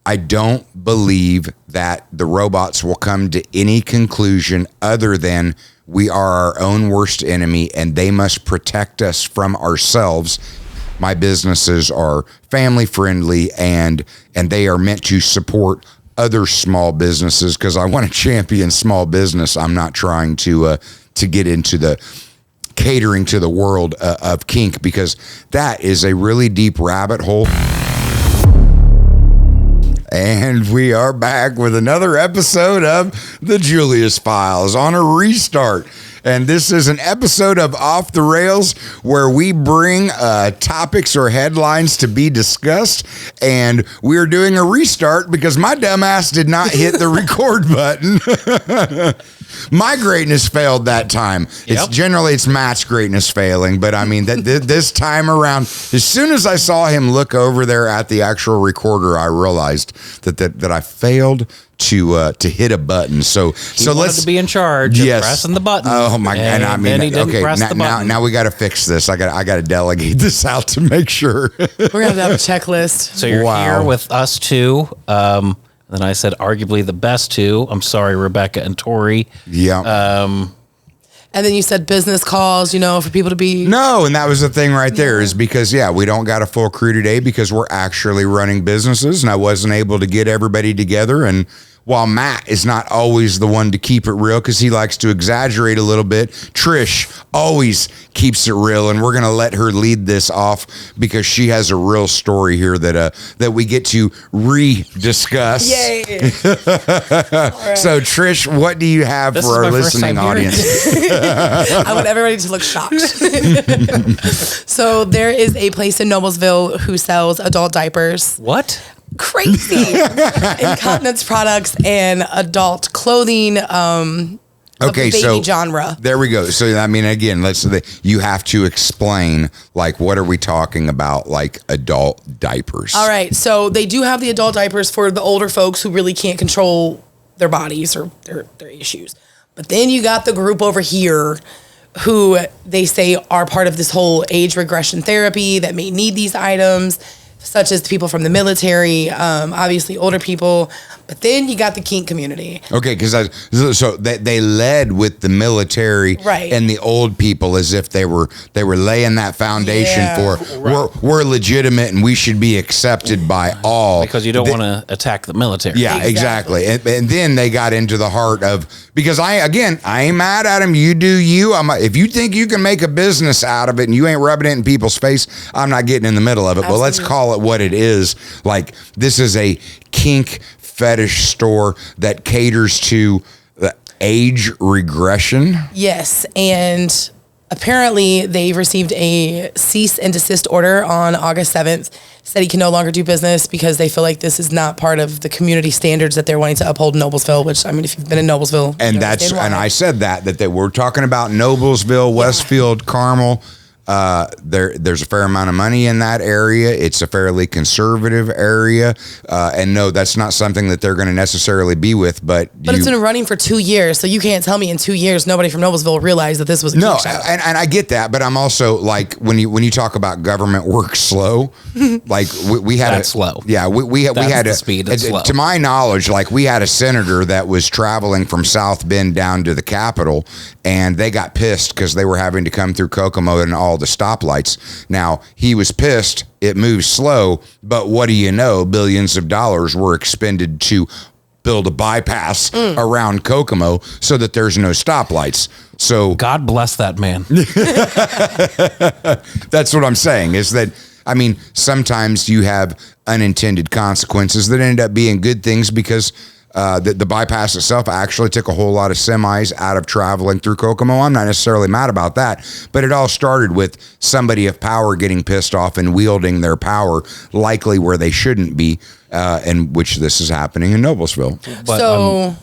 I don't believe that the robots will come to any conclusion other than we are our own worst enemy and they must protect us from ourselves. My businesses are family friendly and they are meant to support other small businesses because I want to champion small business. I'm not trying to get into the catering to the world of kink because that is a really deep rabbit hole. And we are back with another episode of the Julius Files on a restart. And this is an episode of Off the Rails where we bring topics or headlines to be discussed. And we're doing a restart because my dumbass did not hit the record button. My greatness failed that time. Yep. It's Matt's greatness failing. But I mean, this time around, as soon as I saw him look over there at the actual recorder, I realized that I failed to hit a button. So let's be in charge of pressing the button. Oh my God. I mean, okay, now we got to fix this. I got to delegate this out to make sure. We're going to have a checklist. So you're here with us two. Then I said arguably the best two. I'm sorry, Rebecca and Tori. Yeah. And then you said business calls, for people to be... No, and that was the thing right there is because, we don't got a full crew today because we're actually running businesses and I wasn't able to get everybody together. And while Matt is not always the one to keep it real because he likes to exaggerate a little bit, Trish always keeps it real. And we're going to let her lead this off because she has a real story here that we get to re-discuss. Yay. Right. So, Trish, what do you have for our listening audience? I want everybody to look shocked. So there is a place in Noblesville who sells adult diapers. What? Crazy. Incontinence products and adult clothing. Okay, so genre. There we go. So I mean, again, you have to explain what are we talking about? Adult diapers. All right, so they do have the adult diapers for the older folks who really can't control their bodies or their issues. But then you got the group over here who they say are part of this whole age regression therapy that may need these items, such as the people from the military, obviously older people. But then you got the kink community. Okay, because they led with the military and the old people as if they were laying that foundation for we're legitimate and we should be accepted by all. Because you don't want to attack the military. Yeah, exactly. And then they got into the heart of, because I ain't mad at them. You do you. If you think you can make a business out of it and you ain't rubbing it in people's face, I'm not getting in the middle of it. Absolutely. But let's call it what it is. This is a kink fetish store that caters to the age regression. Yes, and apparently they received a cease and desist order on August 7th. Said he can no longer do business because they feel like this is not part of the community standards that they're wanting to uphold in Noblesville, which, I mean, if you've been in Noblesville... And I said that we're talking about Noblesville, Westfield, Carmel. There's a fair amount of money in that area. It's a fairly conservative area. And no, that's not something that they're going to necessarily be with, but it's been running for 2 years. So you can't tell me in 2 years, nobody from Noblesville realized that this was a kink shop. And I get that, but I'm also when you talk about government work slow, we had that's slow. Yeah. We had the speed. It's slow. To my knowledge, we had a senator that was traveling from South Bend down to the Capitol and they got pissed because they were having to come through Kokomo and all the stoplights. Now, he was pissed. It moves slow, but what do you know? Billions of dollars were expended to build a bypass around Kokomo so that there's no stoplights. So God bless that man. That's what I'm saying is that, I mean, sometimes you have unintended consequences that end up being good things because the bypass itself actually took a whole lot of semis out of traveling through Kokomo. I'm not necessarily mad about that, but it all started with somebody of power getting pissed off and wielding their power likely where they shouldn't be, and which this is happening in Noblesville. But,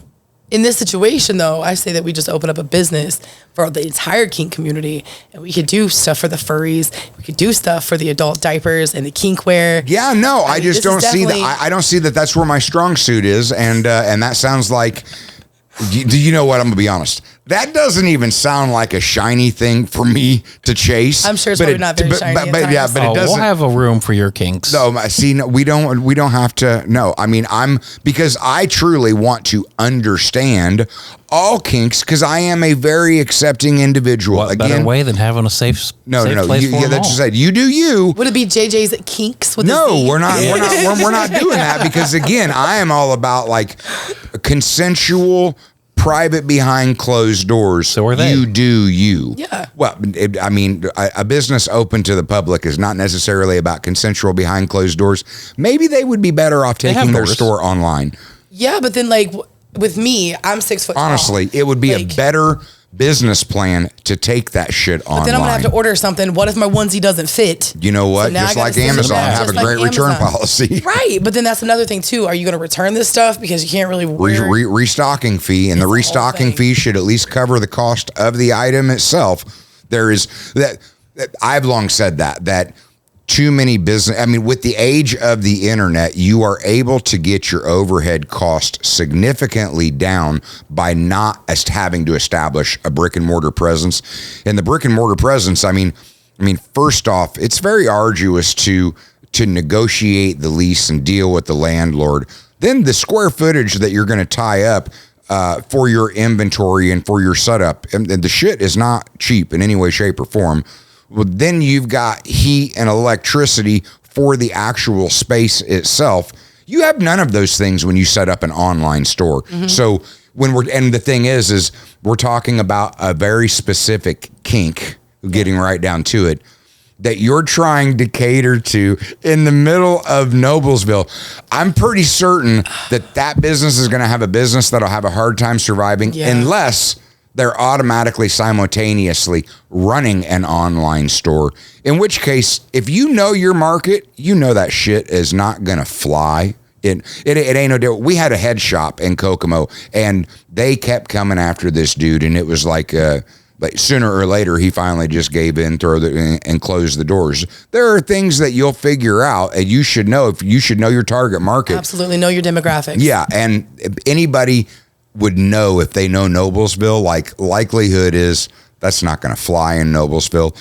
in this situation, though, I say that we just open up a business for the entire kink community, and we could do stuff for the furries. We could do stuff for the adult diapers and the kink wear. Yeah, no, I just don't see that. I don't see that. That's where my strong suit is, and that sounds like. Do you know what? I'm gonna be honest. That doesn't even sound like a shiny thing for me to chase. I'm sure it's probably not very shiny. But it doesn't. We'll have a room for your kinks. No, see, no, we don't have to. No, I mean, because I truly want to understand all kinks because I am a very accepting individual. What better way than having a safe place for that's just said. You do you. Would it be JJ's Kinks? With No, we're not. We're not doing that because again, I am all about like consensual. Private behind closed doors. So are they. You do you. Yeah. Well, a business open to the public is not necessarily about consensual behind closed doors. Maybe they would be better off taking their store online. Yeah, but then like with me, I'm 6 foot Honestly, tall. it would be a better business plan to take that shit online. But then I'm going to have to order something. What if my onesie doesn't fit? You know what? So just like Amazon, have a great return policy. Right. But then that's another thing too. Are you going to return this stuff? Because you can't really restocking fee, and the restocking fee should at least cover the cost of the item itself. There is that I've long said that too many business. I mean, with the age of the internet, you are able to get your overhead cost significantly down by not having to establish a brick and mortar presence. And the brick and mortar presence, I mean, first off, it's very arduous to negotiate the lease and deal with the landlord. Then the square footage that you're going to tie up for your inventory and for your setup, and the shit is not cheap in any way, shape, or form. Well, then you've got heat and electricity for the actual space itself. You have none of those things when you set up an online store. Mm-hmm. So and the thing is we're talking about a very specific kink, getting right down to it, that you're trying to cater to in the middle of Noblesville. I'm pretty certain that business is going to have a business that'll have a hard time surviving unless they're automatically simultaneously running an online store. In which case, if you know your market, you know that shit is not going to fly. It ain't no deal. We had a head shop in Kokomo, and they kept coming after this dude, and it was like sooner or later, he finally just gave in, and closed the doors. There are things that you'll figure out, and you should know your target market. Absolutely know your demographics. Yeah, and anybody would know if they know Noblesville, like likelihood is that's not going to fly in Noblesville.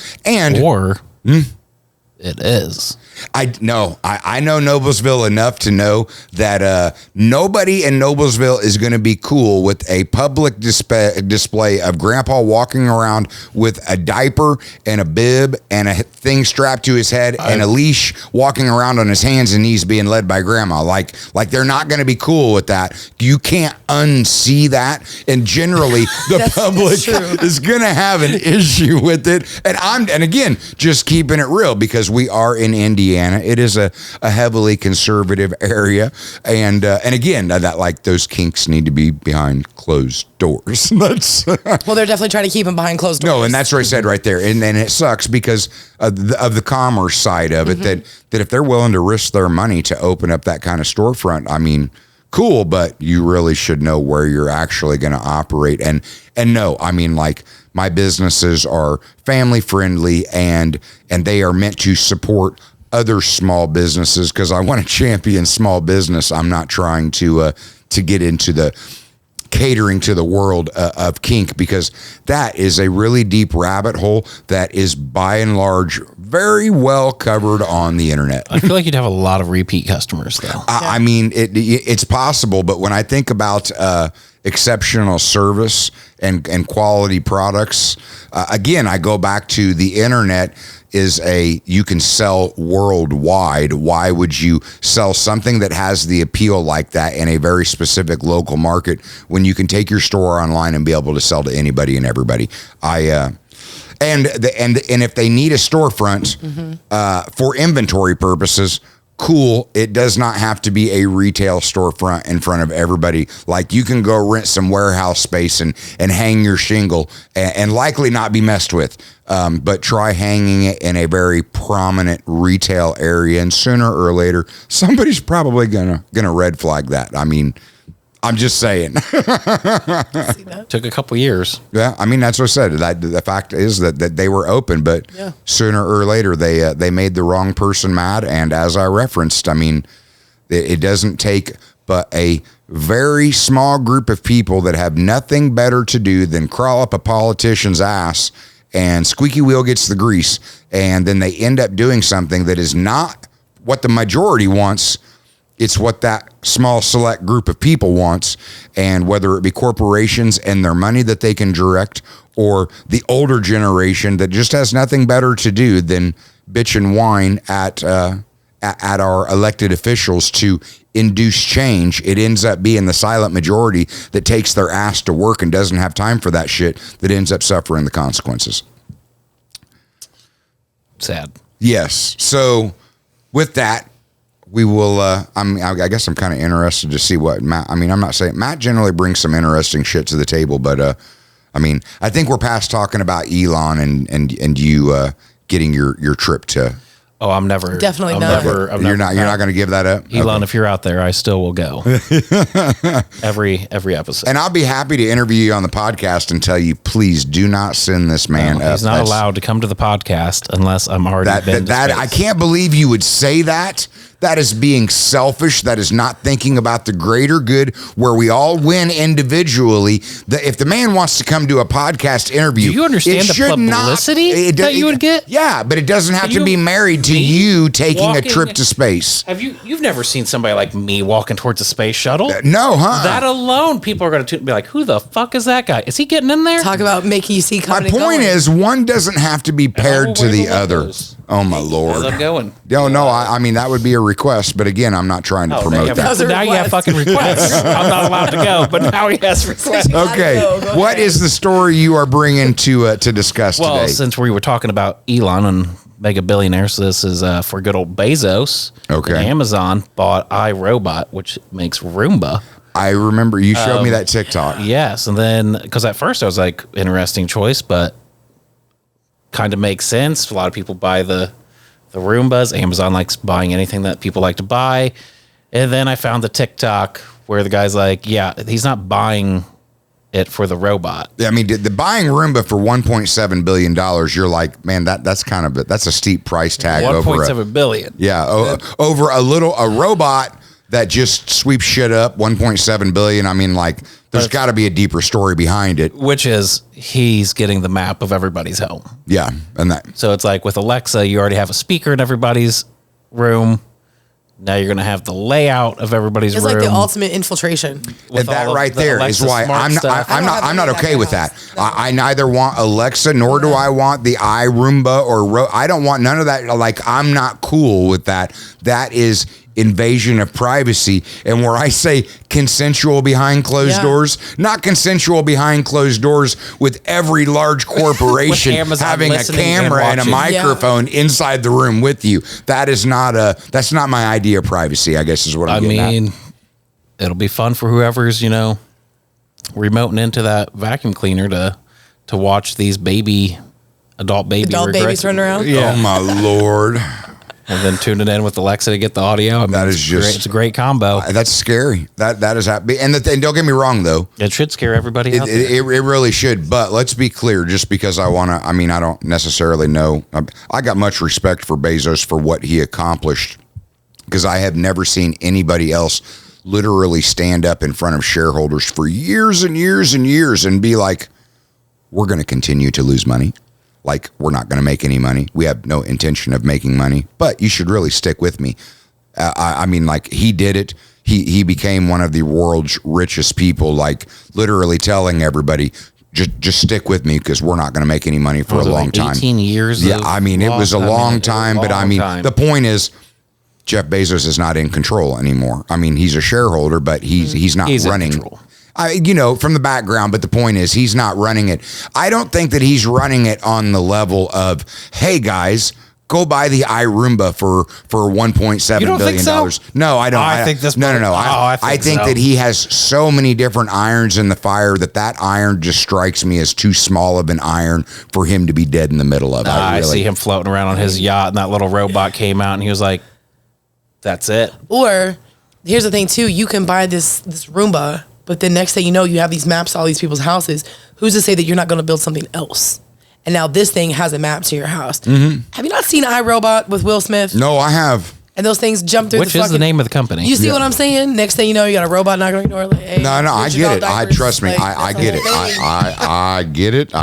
It is. I know Noblesville enough to know that nobody in Noblesville is going to be cool with a public display of grandpa walking around with a diaper and a bib and a thing strapped to his head and a leash walking around on his hands and knees being led by grandma. Like they're not going to be cool with that. You can't unsee that. And generally the public is going to have an issue with it. And again, just keeping it real because we are in Indiana. It is a heavily conservative area, and again, that like those kinks need to be behind closed doors. Well, they're definitely trying to keep them behind closed doors. No, and that's what I said right there. And then it sucks because of the commerce side of it. That if they're willing to risk their money to open up that kind of storefront, I mean, cool, but you really should know where you're actually going to operate. And no, I mean, like, my businesses are family friendly and they are meant to support other small businesses because I want to champion small business. I'm not trying to get into the catering to the world of kink because that is a really deep rabbit hole that is by and large very well covered on the internet. I feel like you'd have a lot of repeat customers though. I mean, it's possible, but when I think about exceptional service and quality products, again, I go back to the internet you can sell worldwide. Why would you sell something that has the appeal like that in a very specific local market when you can take your store online and be able to sell to anybody and everybody? And if they need a storefront for inventory purposes, cool. It does not have to be a retail storefront in front of everybody. Like you can go rent some warehouse space and hang your shingle and likely not be messed with. But try hanging it in a very prominent retail area, and sooner or later, somebody's probably gonna red flag that. I mean, I'm just saying. Took a couple years. Yeah, I mean that's what I said. The fact is that they were open, but sooner or later they made the wrong person mad. And as I referenced, I mean, It doesn't take but a very small group of people that have nothing better to do than crawl up a politician's ass, and squeaky wheel gets the grease, and then they end up doing something that is not what the majority wants. It's what that small select group of people wants, and whether it be corporations and their money that they can direct, or the older generation that just has nothing better to do than bitch and whine at our elected officials to induce change, it ends up being the silent majority that takes their ass to work and doesn't have time for that shit that ends up suffering the consequences. Sad. Yes. So with that, we will, I guess I'm kind of interested to see what Matt, I'm not saying Matt generally brings some interesting shit to the table, but, I think we're past talking about Elon and you, getting your trip to. Oh, I'm never. Definitely not. You're not going to give that up? Elon, Okay. if you're out there, I still will go. every episode. And I'll be happy to interview you on the podcast and tell you, please do not send this man up. He's not allowed to come to the podcast unless I'm already been to space. I can't believe you would say that. That is being selfish. That is not thinking about the greater good where we all win individually. If the man wants to come to a podcast interview, do you understand the publicity that you would get? Yeah, but it doesn't have to be married to you taking a trip to space. You've never seen somebody like me walking towards a space shuttle? No, huh? That alone, people are going to be like, who the fuck is that guy? Is he getting in there? Talk about making you see coming. My point is, one doesn't have to be paired to the other. Oh, my Lord. As I'm going. No, that would be a request, but again, I'm not trying to promote that. Now you have fucking requests. I'm not allowed to go, but now he has requests. Okay, what is the story you are bringing to discuss today? Well, since we were talking about Elon and mega billionaire, so this is for good old Bezos. Okay. Amazon bought iRobot, which makes Roomba. I remember you showed me that TikTok. Yes, and then, because at first I was like, interesting choice, but kind of makes sense. A lot of people buy the Roombas. Amazon likes buying anything that people like to buy. And then I found the TikTok where the guy's like, yeah, he's not buying it for the robot. I mean, the buying Roomba for $1.7 billion, you're like, man, that's a steep price tag. $1.7 billion. Yeah, over a robot that just sweeps shit up, $1.7 billion. I mean, like, there's got to be a deeper story behind it. Which is he's getting the map of everybody's home. Yeah, and that. So it's like with Alexa, you already have a speaker in everybody's room. Now you're going to have the layout of everybody's room. It's like the ultimate infiltration. And that right there is why I'm not okay with that. I neither want Alexa nor do I want the iRoomba or I don't want none of that. Like, I'm not cool with that. That is invasion of privacy. And where I say consensual behind closed doors, not consensual behind closed doors with every large corporation having a camera and a microphone inside the room with you. That's not my idea of privacy, I guess is what I'm getting at. It'll be fun for whoever's, remoting into that vacuum cleaner to watch these adult babies run around. Yeah. Oh my Lord. And then tuning in with Alexa to get the audio. I mean, it's a great combo. That's scary. That is happy. And don't get me wrong though. It should scare everybody out there. It really should. But let's be clear, just because I don't necessarily know. I got much respect for Bezos for what he accomplished, because I have never seen anybody else literally stand up in front of shareholders for years and years and years and be like, we're going to continue to lose money. Like, we're not going to make any money. We have no intention of making money, but you should really stick with me. Like, he did it. He became one of the world's richest people, like literally telling everybody, just stick with me because we're not going to make any money for a long time. 18 years. Yeah, it was a long time, but the point is, Jeff Bezos is not in control anymore. I mean, he's a shareholder, but he's not running. In control. From the background, but the point is he's not running it. I don't think that he's running it on the level of, hey guys, go buy the iRoomba for $1.7 billion. So? No, I don't. I think this. No. I think that he has so many different irons in the fire that iron just strikes me as too small of an iron for him to be dead in the middle of. I see him floating around on his yacht, and that little robot came out, and he was like, "That's it." Or here's the thing too: you can buy this Roomba. But then next thing you know, you have these maps to all these people's houses. Who's to say that you're not going to build something else? And now this thing has a map to your house. Mm-hmm. Have you not seen iRobot with Will Smith? No, I have. And those things jump through Which is the name of the company. You see what I'm saying? Next thing you know, you got a robot knocking on your door. Like, hey, No, I get it. Trust me. Like, I get it. I get it.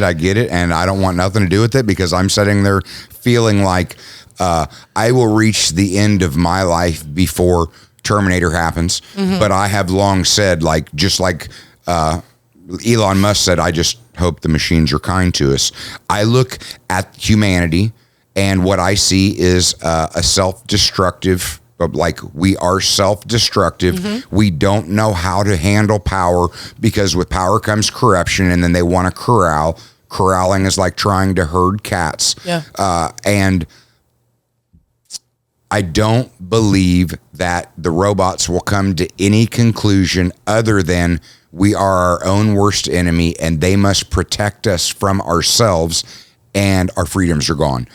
I get it. And I don't want nothing to do with it because I'm sitting there feeling like I will reach the end of my life before Terminator happens. Mm-hmm. But I have long said, like, just like Elon Musk said, I just hope the machines are kind to us. I look at humanity, and what I see is a self-destructive, like we are self-destructive. Mm-hmm. We don't know how to handle power because with power comes corruption, and then they want to corral. Corralling is like trying to herd cats. Yeah. And I don't believe that the robots will come to any conclusion other than we are our own worst enemy and they must protect us from ourselves and our freedoms are gone.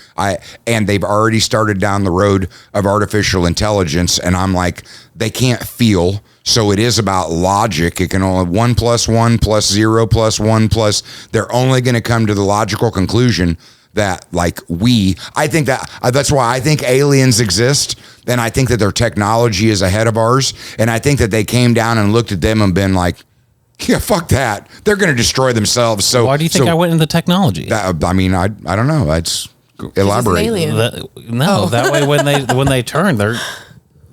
And they've already started down the road of artificial intelligence, and I'm like, they can't feel. So it is about logic. It can only 1 + 1 + 0 + 1 +. They're only going to come to the logical conclusion that, like, I think that's why I think aliens exist, and I think that their technology is ahead of ours, and I think that they came down and looked at them and been like, yeah, fuck that. They're going to destroy themselves. So why do you think I went into technology? I don't know. It's elaborate. That way when they turn, they're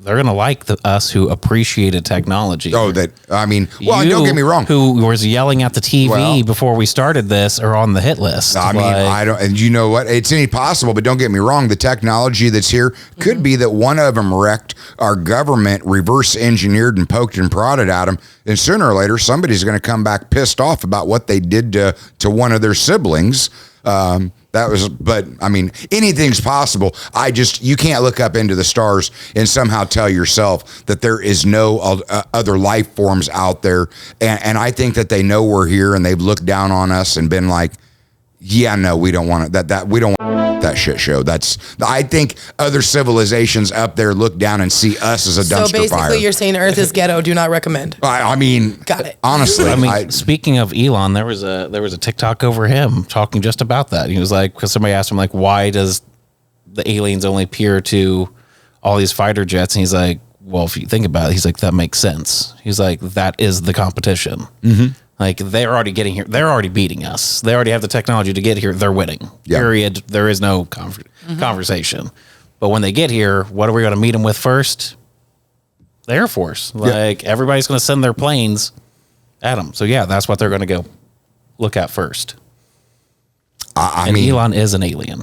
going to like us who appreciated technology. Oh, don't get me wrong. Who was yelling at the TV before we started this are on the hit list. I mean, I don't, and you know what? It's any possible, but don't get me wrong. The technology that's here could be that one of them wrecked. Our government reverse engineered and poked and prodded at them. And sooner or later, somebody's going to come back pissed off about what they did to one of their siblings. But I mean, anything's possible. You can't look up into the stars and somehow tell yourself that there is no other life forms out there. And I think that they know we're here and they've looked down on us and been like, yeah, no, we don't want it. We don't want that shit show. I think other civilizations up there look down and see us as a dumpster fire. So basically you're saying Earth is ghetto, do not recommend. I mean, got it. Honestly. Speaking of Elon, there was a TikTok over him talking just about that. He was like, because somebody asked him, like, why does the aliens only appear to all these fighter jets? And he's like, well, if you think about it, he's like, that makes sense. He's like, that is the competition. Mm-hmm. Like, they're already getting here. They're already beating us. They already have the technology to get here. They're winning. Yep. Period. There is no conversation. But when they get here, what are we going to meet them with first? The Air Force. Like, everybody's going to send their planes at them. So, yeah, that's what they're going to go look at first. I mean, Elon is an alien.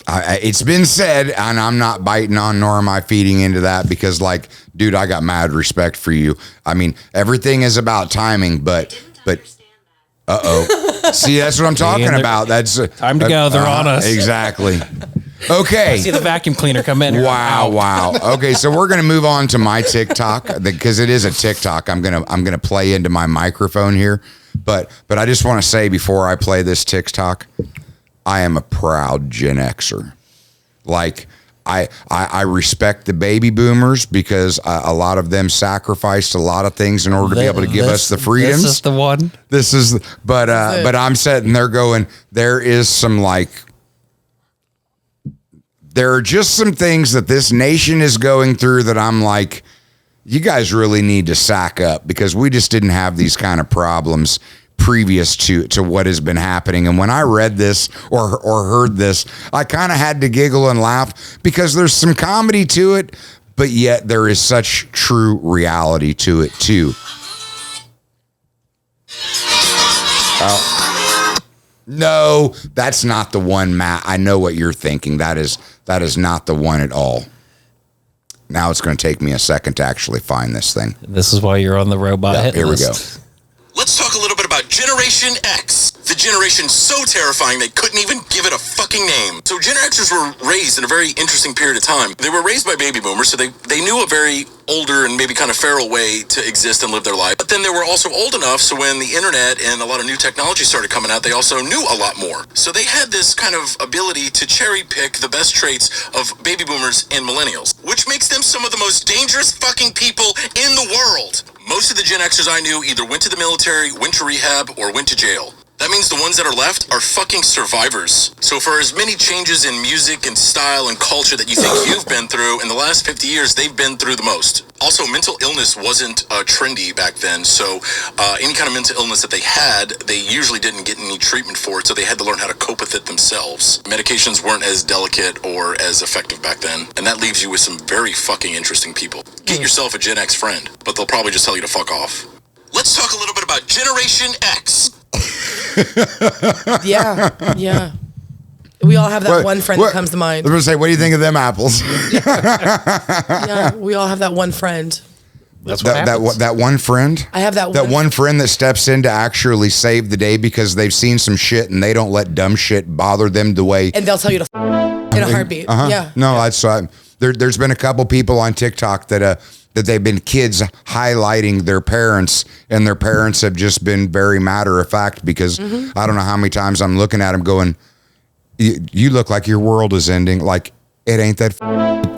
It's been said, and I'm not biting on nor am I feeding into that because, like, dude, I got mad respect for you. I mean, everything is about timing, but see, that's what I'm talking about. That's time to go. They're on us. Exactly. Okay. I see the vacuum cleaner come in. Wow. Okay, so we're gonna move on to my TikTok because it is a TikTok. I'm gonna play into my microphone here, but I just want to say before I play this TikTok, I am a proud Gen Xer. Like, I respect the baby boomers because a lot of them sacrificed a lot of things in order to be able to give us the freedoms. This is the one. But I'm sitting there going, there are just some things that this nation is going through that I'm like, you guys really need to sack up because we just didn't have these kind of problems previous to what has been happening. And when I read this or heard this, I kind of had to giggle and laugh because there's some comedy to it, but yet there is such true reality to it too. No, that's not the one, Matt. I know what you're thinking. That is not the one at all. Now it's going to take me a second to actually find this thing. This is why you're on the robot hit here list. We go. Let's talk a little bit about Generation X. The generation so terrifying they couldn't even give it a fucking name. So Gen Xers were raised in a very interesting period of time. They were raised by baby boomers, so they knew a very older and maybe kind of feral way to exist and live their life. But then they were also old enough, so when the internet and a lot of new technology started coming out, they also knew a lot more. So they had this kind of ability to cherry pick the best traits of baby boomers and millennials, which makes them some of the most dangerous fucking people in the world. Most of the Gen Xers I knew either went to the military, went to rehab, or went to jail. That means the ones that are left are fucking survivors. So for as many changes in music and style and culture that you think you've been through, in the last 50 years, they've been through the most. Also, mental illness wasn't trendy back then, so any kind of mental illness that they had, they usually didn't get any treatment for it, so they had to learn how to cope with it themselves. Medications weren't as delicate or as effective back then, and that leaves you with some very fucking interesting people. Get yourself a Gen X friend, but they'll probably just tell you to fuck off. Let's talk a little bit about Generation X. Yeah. We all have that one friend that comes to mind. I was going to say, what do you think of them apples? Yeah, we all have that one friend. That's what happens. That one friend? I have that one friend that steps in to actually save the day because they've seen some shit and they don't let dumb shit bother them the way. And they'll tell you to in a heartbeat. Yeah. No, that's there's been a couple people on TikTok that they've been kids highlighting their parents, and their parents have just been very matter of fact because I don't know how many times I'm looking at them going, you look like your world is ending. Like, it ain't that.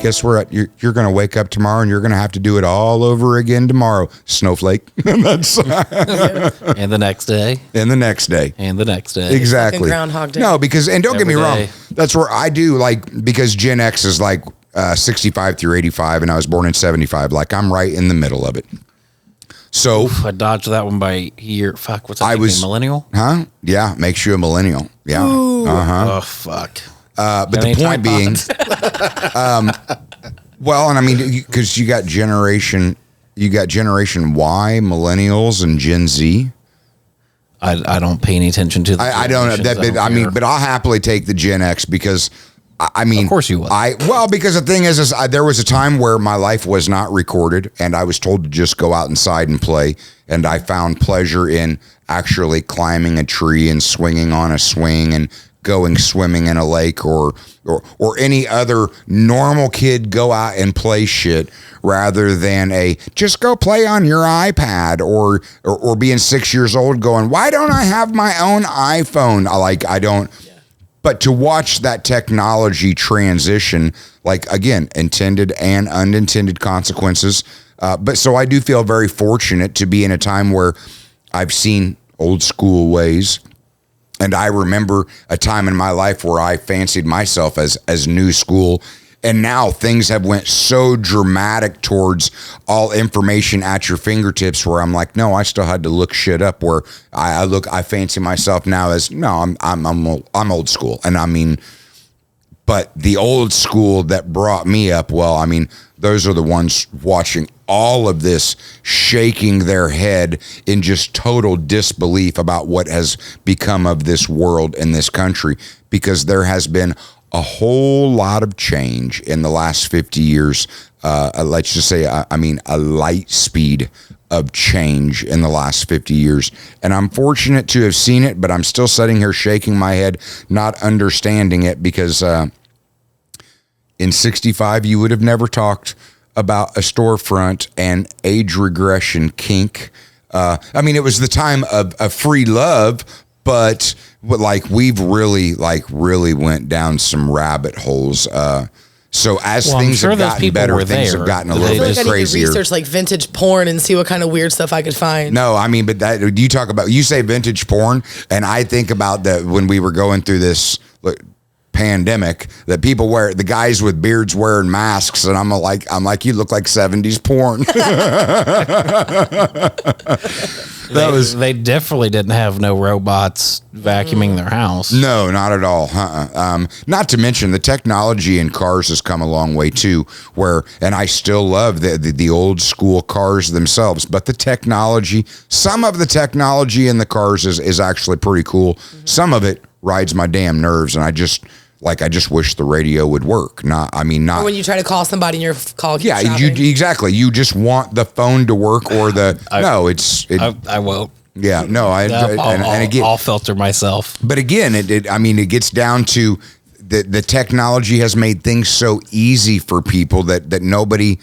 Guess what? You're going to wake up tomorrow and you're going to have to do it all over again tomorrow. Snowflake. And the next day. And the next day. And the next day. Exactly. Fucking Groundhog Day. No, because, and don't Every get me wrong, day. that's where I do, like, because Gen X is like 65 through 85 and I was born in 75. Like, I'm right in the middle of it. So I dodged that one by a year. Fuck, what's that? I was millennial. Huh? Yeah, makes you a millennial. Yeah. Oh fuck. But the point being, well, and I mean, because you got generation Y, millennials, and Gen Z. I don't pay any attention to. I don't know that, but I mean, but I'll happily take the Gen X because. I mean, of course you would. Because the thing is there was a time where my life was not recorded and I was told to just go out inside and play. And I found pleasure in actually climbing a tree and swinging on a swing and going swimming in a lake or any other normal kid go out and play shit rather than just go play on your iPad or being 6 years old going, why don't I have my own iPhone? I don't. But to watch that technology transition, like, again, intended and unintended consequences. But so I do feel very fortunate to be in a time where I've seen old school ways. And I remember a time in my life where I fancied myself as new school. And now things have went so dramatic towards all information at your fingertips where I'm like, no, I still had to look shit up where I fancy myself now as, no, I'm old school. And I mean, but the old school that brought me up, well, I mean, those are the ones watching all of this, shaking their head in just total disbelief about what has become of this world and this country, because there has been a whole lot of change in the last 50 years. Let's just say, a light speed of change in the last 50 years. And I'm fortunate to have seen it, but I'm still sitting here shaking my head, not understanding it, because in 65, you would have never talked about a storefront and age regression kink. It was the time of free love, but we've really went down some rabbit holes. So as things have gotten better, things have gotten a little bit crazier. I need to research vintage porn and see what kind of weird stuff I could find. No, I mean, but that you say vintage porn, and I think about that when we were going through this pandemic, that the guys with beards wearing masks, and I'm like, you look like 70s porn. They definitely didn't have no robots vacuuming their house. No, not at all. Not to mention the technology in cars has come a long way too, and I still love the old school cars themselves, but some of the technology in the cars is actually pretty cool. Mm-hmm. Some of it rides my damn nerves, and I just wish the radio would work. Or when you try to call somebody and your call keeps dropping. Exactly. You just want the phone to work or I won't. Yeah, no, and again, I'll filter myself. But again, it gets down to the technology has made things so easy for people that nobody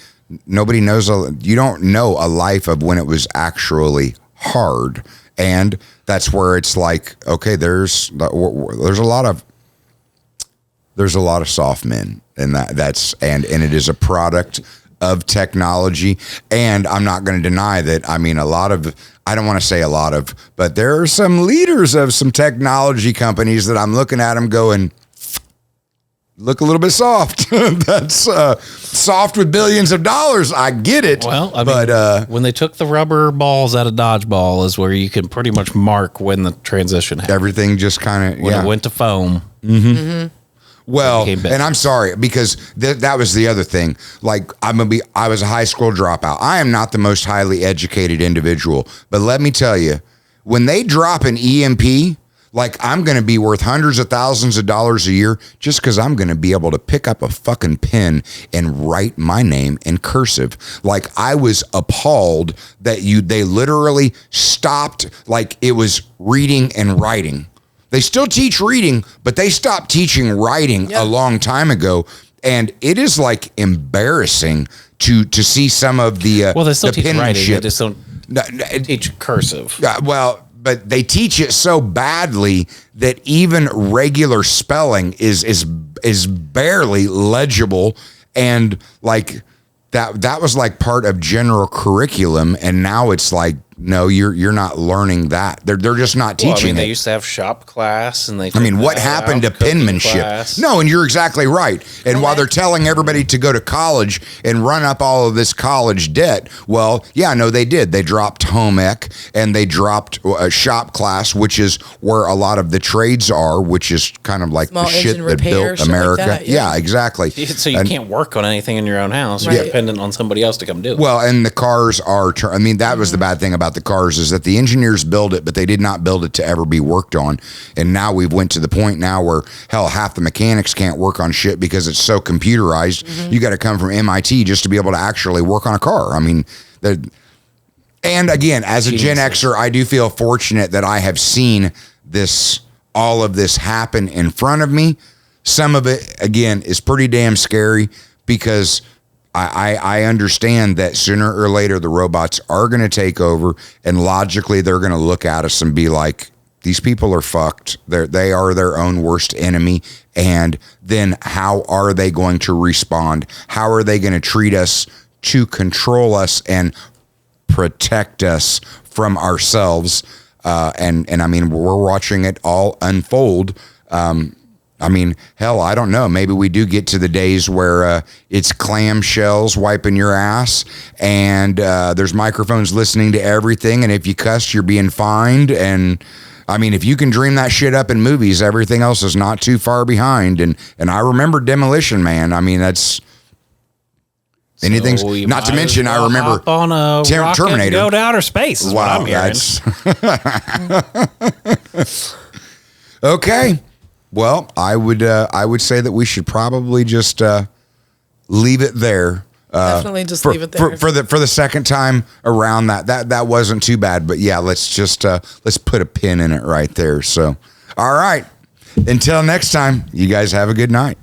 knows. You don't know a life of when it was actually hard, and that's where it's like, okay, there's a lot of soft men, and and it is a product of technology. And I'm not going to deny that. I mean, I don't want to say a lot of, but there are some leaders of some technology companies that I'm looking at them going, look a little bit soft. That's soft with billions of dollars. I get it. Well, I mean, when they took the rubber balls out of dodgeball is where you can pretty much mark when the transition happened. Everything just kind of, when it went to foam. Well, and I'm sorry because that was the other thing. Like I was a high school dropout. I am not the most highly educated individual, but let me tell you, when they drop an EMP, like I'm going to be worth hundreds of thousands of dollars a year just because I'm going to be able to pick up a fucking pen and write my name in cursive. Like I was appalled that they literally stopped, like it was reading and writing. They still teach reading, but they stopped teaching writing a long time ago. And it is like embarrassing to see some of the well, they still teach penmanship. writing. They just don't teach cursive. But they teach it so badly that even regular spelling is barely legible, and like that was like part of general curriculum, and now it's like, no, you're not learning that. They're just not teaching They it. used to have shop class, and what happened to penmanship? No, and you're exactly right. And while they're telling everybody to go to college and run up all of this college debt, well, yeah, no, they did. They dropped home ec and they dropped shop class, which is where a lot of the trades are, which is kind of like Small the shit engine that repair, built shit like America. that, yeah, exactly. So you can't work on anything in your own house. You're dependent on somebody else to come do it. Well, and the cars are, that was the bad thing about the cars is that the engineers build it, but they did not build it to ever be worked on. And now we've went to the point now where, hell, half the mechanics can't work on shit because it's so computerized. You got to come from MIT just to be able to actually work on a car. I mean, and again, as a Gen Xer, I do feel fortunate that I have seen all of this happen in front of me. Some of it, again, is pretty damn scary because I understand that sooner or later the robots are going to take over, and logically they're going to look at us and be like, these people are fucked. They are their own worst enemy. And then how are they going to respond? How are they going to treat us to control us and protect us from ourselves? And I mean, we're watching it all unfold. I mean, hell, I don't know. Maybe we do get to the days where it's clamshells wiping your ass and there's microphones listening to everything. And if you cuss, you're being fined. And I mean, if you can dream that shit up in movies, everything else is not too far behind. And I remember Demolition Man. I mean, that's anything. Not to mention, I remember hop on a Terminator. And go to outer space. Is what I'm hearing. Okay. Well, I would say that we should probably just leave it there. Definitely just leave it there for the second time around. That wasn't too bad, but yeah, let's just let's put a pin in it right there. So, all right. Until next time, you guys have a good night.